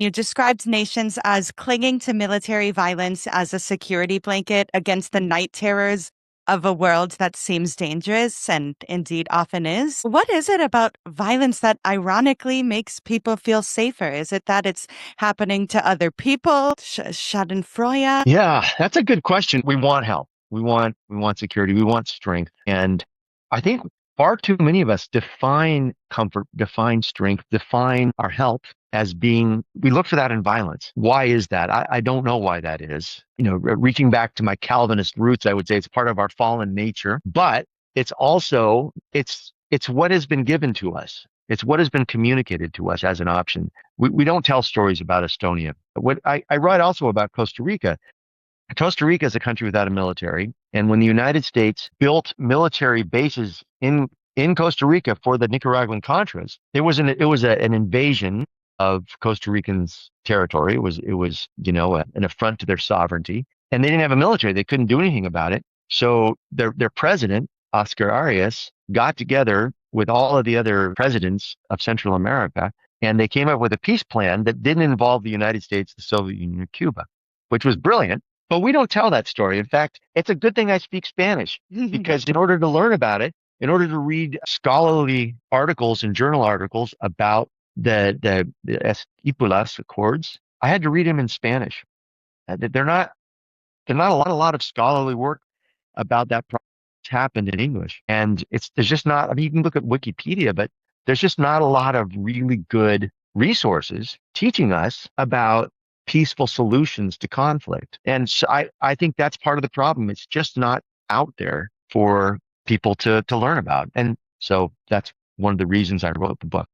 You described nations as clinging to military violence as a security blanket against the night terrors of a world that seems dangerous and indeed often is. What is it about violence that ironically makes people feel safer? Is it that it's happening to other people? Schadenfreude? Yeah, that's a good question. We want help. We want security. We want strength. And I think far too many of us define comfort, define strength, define our help as being, we look for that in violence. Why is that? I don't know why that is. Reaching back to my Calvinist roots, I would say it's part of our fallen nature, but it's also, it's what has been given to us. It's what has been communicated to us as an option. We don't tell stories about Estonia. What I write also about Costa Rica. Costa Rica is a country without a military. And when the United States built military bases in Costa Rica for the Nicaraguan Contras, an invasion of Costa Ricans' territory. It was an affront to their sovereignty. And they didn't have a military. They couldn't do anything about it. So their president, Oscar Arias, got together with all of the other presidents of Central America, and they came up with a peace plan that didn't involve the United States, the Soviet Union, or Cuba, which was brilliant. But we don't tell that story. In fact, it's a good thing I speak Spanish because in order to learn about it, in order to read scholarly articles and journal articles about the Esquipulas Accords, I had to read them in Spanish. They're not a lot of scholarly work about that project happened in English. And there's just not, I mean, you can look at Wikipedia, but there's just not a lot of really good resources teaching us about peaceful solutions to conflict. And so I think that's part of the problem. It's just not out there for people to learn about. And so that's one of the reasons I wrote the book.